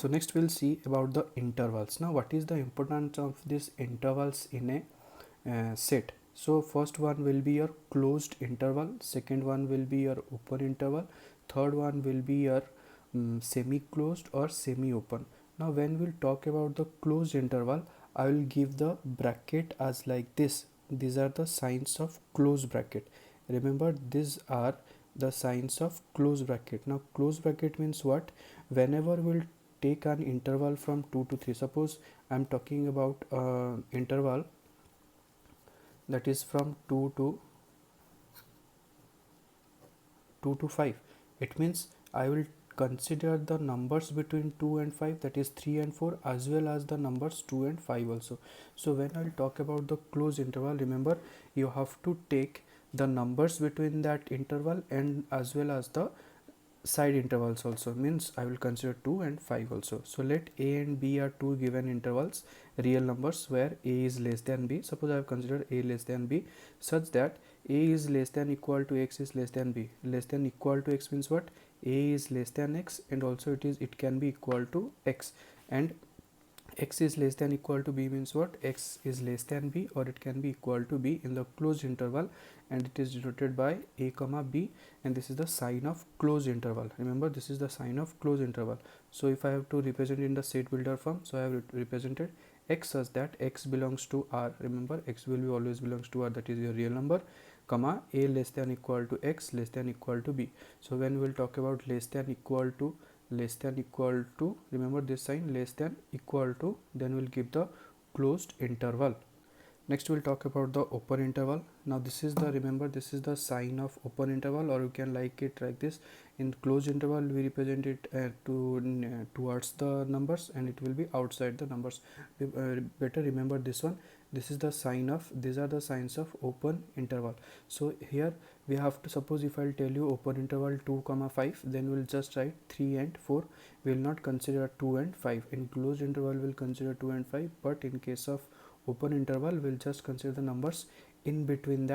So next we'll see about the intervals. Now what is the importance of these intervals in a set? So first one will be your closed interval, second one will be your open interval, third one will be your semi-closed or semi-open. Now when we'll talk about the closed interval, I will give the bracket as like this. These are the signs of closed bracket. Remember, these are the signs of closed bracket. Now closed bracket means what? Whenever we'll take an interval from 2 to 3, suppose I'm talking about interval that is from 2 to 5, it means I will consider the numbers between 2 and 5, that is 3 and 4, as well as the numbers 2 and 5 also. So when I'll talk about the closed interval, remember you have to take the numbers between that interval and as well as the side intervals also, means I will consider 2 and 5 also. So let a and b are two given intervals, real numbers, where a is less than b. Suppose I have considered a less than b such that a is less than equal to x is less than b. Less than equal to x means what? A is less than x, and also it can be equal to x, and x is less than equal to b means what? X is less than b, or it can be equal to b in the closed interval, and it is denoted by a comma b, and this is the sign of closed interval. Remember, this is the sign of closed interval. So if I have to represent in the set builder form, so I have represented x such that x belongs to r. Remember, x will be always belongs to r, that is your real number, comma a less than equal to x less than equal to b. So when we will talk about less than equal to, remember this sign, less than equal to, then we'll give the closed interval. Next we'll talk about the open interval. Now this is the, remember, this is the sign of open interval, or you can like it like this. In closed interval we represent it towards the numbers, and it will be outside the numbers. Better remember this one. This is the sign of, these are the signs of open interval. So here we have to, suppose if I'll tell you open interval 2 comma 5, then we'll just write 3 and 4. We will not consider 2 and 5. In closed interval we'll consider 2 and 5, but in case of open interval we'll just consider the numbers in between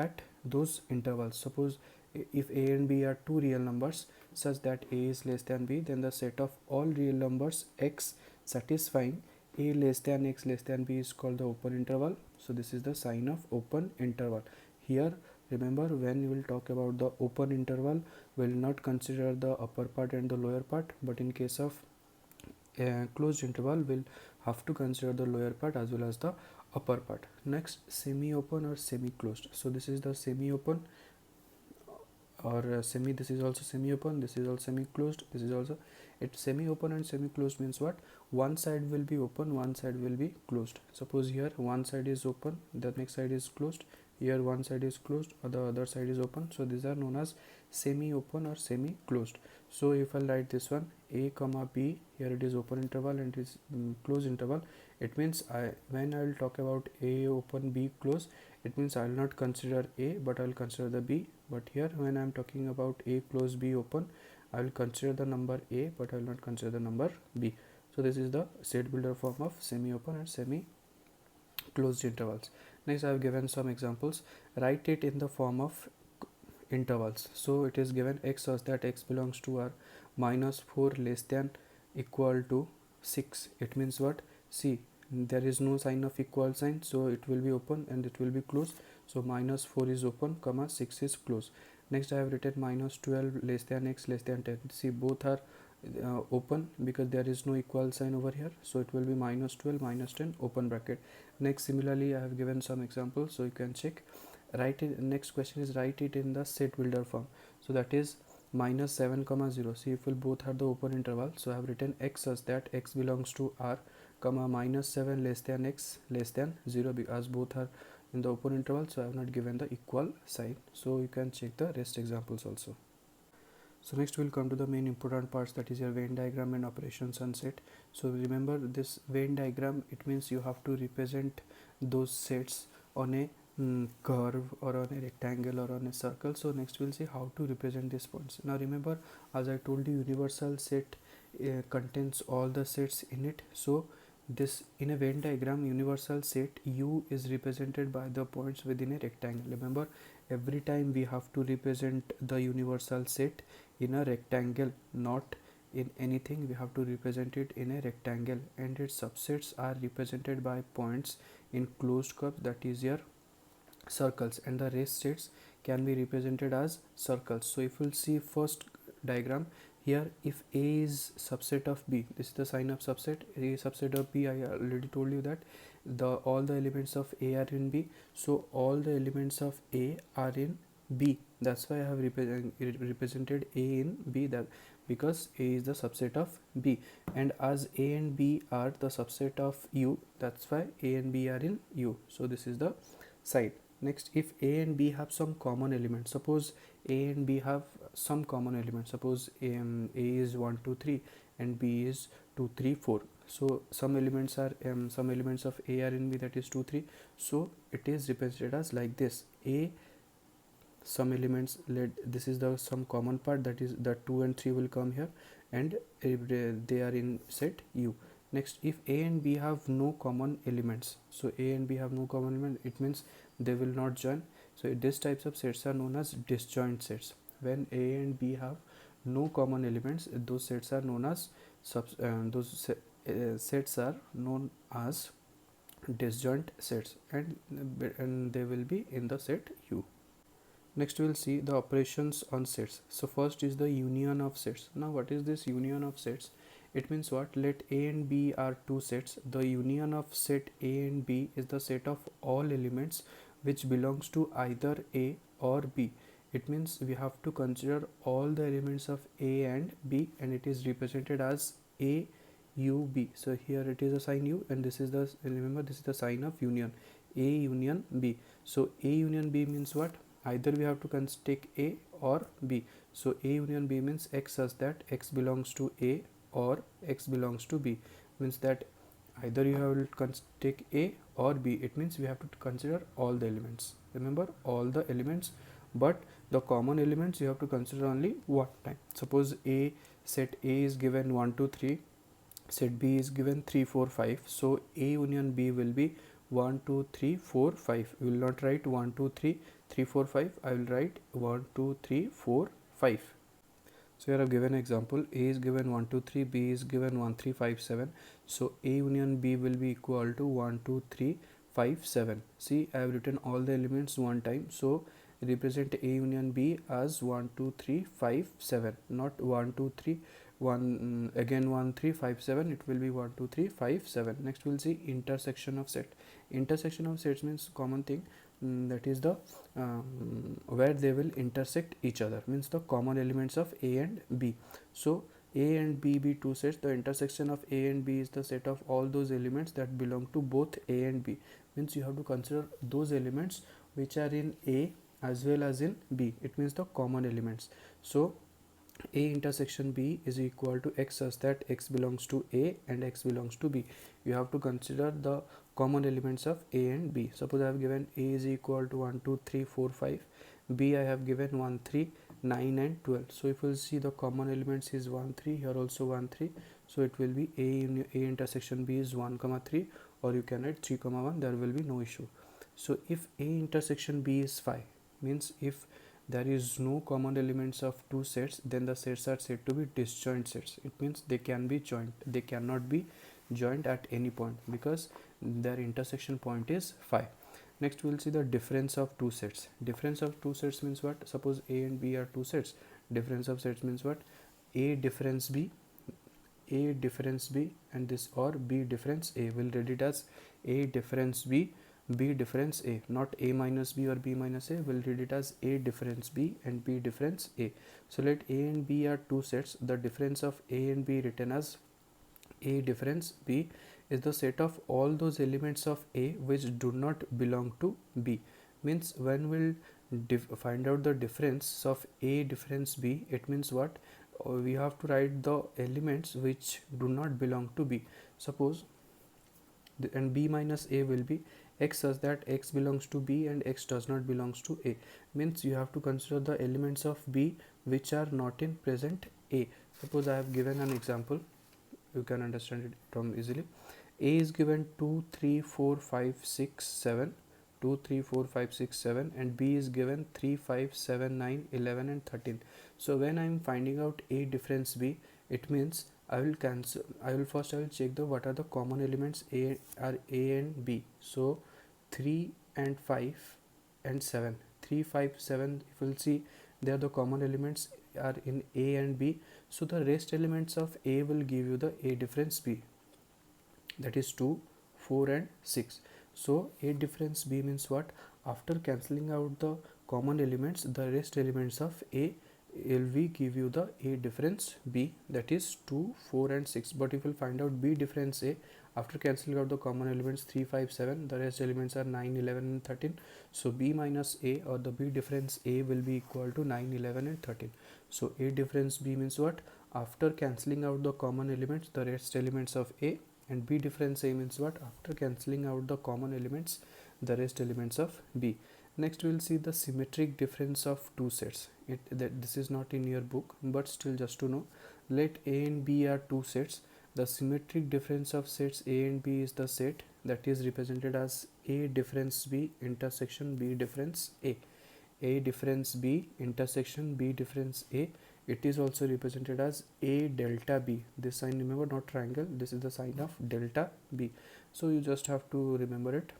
those intervals. Suppose if a and b are two real numbers such that a is less than b, then the set of all real numbers x satisfying a less than x less than b is called the open interval. So this is the sign of open interval. Here remember, when we will talk about the open interval, we will not consider the upper part and the lower part, but in case of closed interval we'll have to consider the lower part as well as the upper part. Next, semi-open or semi-closed. So this is the semi-open or semi, this is also semi-open, this is also semi-closed, this is also it. Semi-open and semi-closed means what? One side will be open, one side will be closed. Suppose here one side is open, the next side is closed. Here one side is closed or the other side is open. So these are known as semi-open or semi-closed. So if I write this one a comma b, here it is open interval and it is closed interval. It means when I will talk about a open b close, it means I will not consider a but I will consider the b. But here when I am talking about a close b open, I will consider the number a but I will not consider the number b. So this is the set builder form of semi-open and semi-closed intervals. Next I have given some examples. Write it in the form of intervals. So it is given x such that x belongs to r minus 4 less than equal to 6. It means what? See, there is no sign of equal sign, so it will be open and it will be closed. So minus 4 is open comma 6 is closed. Next I have written minus 12 less than x less than 10. See, both are open because there is no equal sign over here, so it will be minus 12 minus 10 open bracket. Next similarly I have given some examples, so you can check. Write it. Next question is write it in the set builder form. So that is minus 7 comma 0. See, if will both are the open interval, so I have written x such that x belongs to r comma minus 7 less than x less than 0, as both are in the open interval, so I have not given the equal sign. So you can check the rest examples also. So next we'll come to the main important parts, that is your Venn diagram and operations on set. So remember this Venn diagram, it means you have to represent those sets on a curve or on a rectangle or on a circle. So next we'll see how to represent these points. Now remember, as I told you, universal set contains all the sets in it. So this, in a Venn diagram, universal set U is represented by the points within a rectangle. Remember, every time we have to represent the universal set in a rectangle, not in anything, we have to represent it in a rectangle, and its subsets are represented by points in closed curves, that is your circles, and the rest sets can be represented as circles. So if we'll see first diagram here, if A is subset of B, this is the sign of subset. A is subset of B, I already told you that all the elements of A are in B, so all the elements of A are in B. That's why I have represented A in B, that because A is the subset of B, and as A and B are the subset of U, that's why A and B are in U. So this is the side. Next, if A and B have some common elements, suppose A and B have some common elements, suppose A is 1 2 3 and B is 2 3 4. So some elements of A are in B, that is 2 3. So it is represented as like this: A, some elements, this is the some common part, that is the 2 and 3 will come here, and they are in set U. Next, if A and B have no common elements, so A and B have no common element, it means they will not join. So these types of sets are known as disjoint sets. When A and B have no common elements, those sets are known as sets are known as disjoint sets, and they will be in the set U. Next we will see the operations on sets. So first is the union of sets. Now what is this union of sets? It means what? Let A and B are two sets. The union of set A and B is the set of all elements which belongs to either A or B. It means we have to consider all the elements of A and B, and it is represented as A U B. So here it is a sign U, and this is the, remember, this is the sign of union, A union B. So A union B means what? Either we have to take A or B. So A union B means X such that X belongs to A or X belongs to B, means that either you have to take A or B. It means we have to consider all the elements. Remember, all the elements, but the common elements you have to consider only one time. Suppose A, set A is given 1 2 3, set B is given 3 4 5. So A union B will be 1 2 3 4 5. We will not write 1 2 3 3 4 5. I will write 1 2 3 4 5. So here I have given an example. A is given 1 2 3, B is given 1 3 5 7. So A union B will be equal to 1 2 3 5 7. See, I have written all the elements one time. So represent A union B as 1 2 3 5 7, not 1 2 3 1 again 1 3 5 7. It will be 1 2 3 5 7. Next we'll see intersection of set. Intersection of sets means common thing, that is the where they will intersect each other, means the common elements of A and B. So A and B be two sets. The intersection of A and B is the set of all those elements that belong to both A and B, means you have to consider those elements which are in A as well as in B. It means the common elements. So A intersection B is equal to X such that X belongs to A and X belongs to B. You have to consider the common elements of A and B. Suppose I have given A is equal to 1 2 3 4 5, B I have given 1 3 9 and 12. So if you will see, the common elements is 1 3, here also 1 3. So it will be A intersection B is 1 3, or you can write 3 1. There will be no issue. So if A intersection B is 5, means if there is no common elements of two sets, then the sets are said to be disjoint sets. It means they can be joined, they cannot be joined at any point because their intersection point is 5. Next we will see the difference of two sets. Difference of two sets means what? Suppose A and B are two sets. Difference of sets means what? A difference B, A difference B, and this, or B difference A. Will read it as A difference B, B difference A, not A minus B or B minus A. We'll read it as A difference B and B difference A. So let A and B are two sets. The difference of A and B written as A difference B is the set of all those elements of A which do not belong to B. Means when we'll find out the difference of A difference B, it means what? We have to write the elements which do not belong to B. Suppose and B minus A will be X such that X belongs to B and X does not belongs to A. Means you have to consider the elements of B which are not in present A. Suppose I have given an example, you can understand it from easily. A is given 2 3 4 5 6 7, 2 3 4 5 6 7, and B is given 3 5 7 9 11 and 13. So when I am finding out A difference B, It means I will cancel. I will check the what are the common elements. A and B. So 3 and 5 and 7. 3, 5, 7. If we'll see, they are the common elements are in A and B. So the rest elements of A will give you the A difference B, that is 2, 4 and 6. So A difference B means what? After cancelling out the common elements, the rest elements of A will give you the A difference B, that is 2, 4 and 6. But if you find out B difference A after cancelling out the common elements 3, 5, 7, the rest elements are 9, 11 and 13. So B minus A, or the B difference A, will be equal to 9, 11 and 13. So A difference B means what? After cancelling out the common elements, the rest elements of A, and B difference A means what? After cancelling out the common elements, the rest elements of B. Next we will see the symmetric difference of two sets. This is not in your book, but still just to know, let A and B are two sets. The symmetric difference of sets A and B is the set that is represented as A difference B intersection B difference A. A difference B intersection B difference A. It is also represented as A delta B. This sign, remember, not triangle, this is the sign of delta B. So you just have to remember it.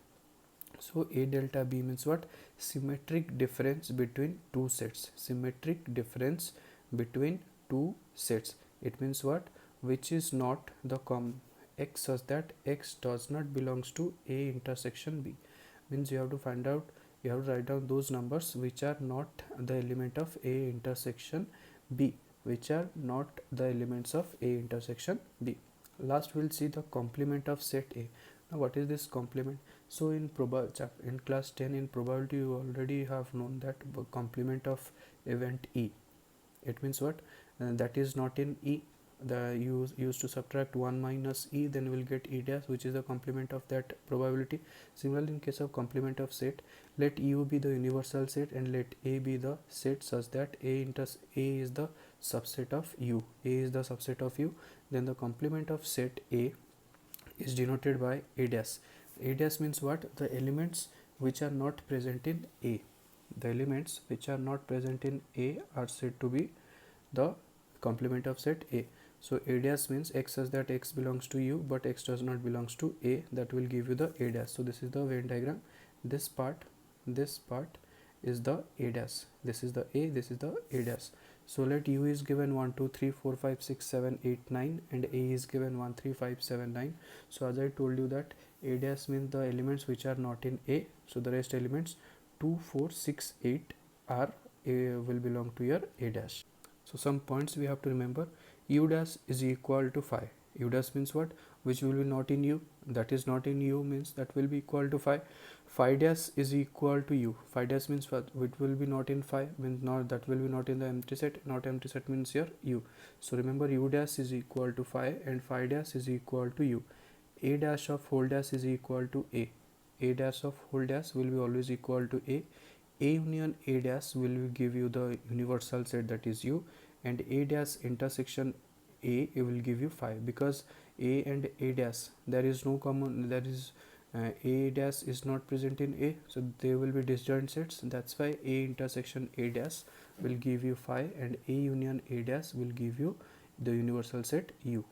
So A delta B means what? Symmetric difference between two sets. Symmetric difference between two sets. It means what? Which is not the X, such that X does not belongs to A intersection B. Means you have to find out, you have to write down those numbers which are not the element of A intersection B, which are not the elements of A intersection B. Last we'll see the complement of set A. Now what is this complement? So in class 10 in probability, you already have known that complement of event E. It means what? That is not in E. You used to subtract 1 minus E, then we'll get E dash, which is the complement of that probability. Similarly, in case of complement of set, let U be the universal set and let A be the set such that A is the subset of U. A is the subset of U. Then the complement of set A is denoted by A dash. A dash means what? The elements which are not present in A. The elements which are not present in A are said to be the complement of set A. So A dash means X such that X belongs to U but X does not belongs to A. That will give you the A dash. So this is the Venn diagram. This part is the A dash. This is the A, this is the A dash. So let U is given 1, 2, 3, 4, 5, 6, 7, 8, 9 and A is given 1, 3, 5, 7, 9. So as I told you that A dash means the elements which are not in A. So the rest elements 2, 4, 6, 8 are will belong to your A dash. So some points we have to remember. U dash is equal to 5. U dash means what? Which will be not in U. That is not in U means that will be equal to 5. Phi dash is equal to U. Phi dash means what? It will be not in phi, means not, that will be not in the empty set. Not empty set means here U. So remember, U dash is equal to phi and phi dash is equal to U. A dash of whole dash is equal to A. A dash of whole dash will be always equal to A. A union A dash will give you the universal set, that is U, and A dash intersection A will give you 5, because A and A dash, there is no common, there is A dash is not present in A, so they will be disjoint sets. That's why A intersection A dash will give you 5 and A union A dash will give you the universal set U.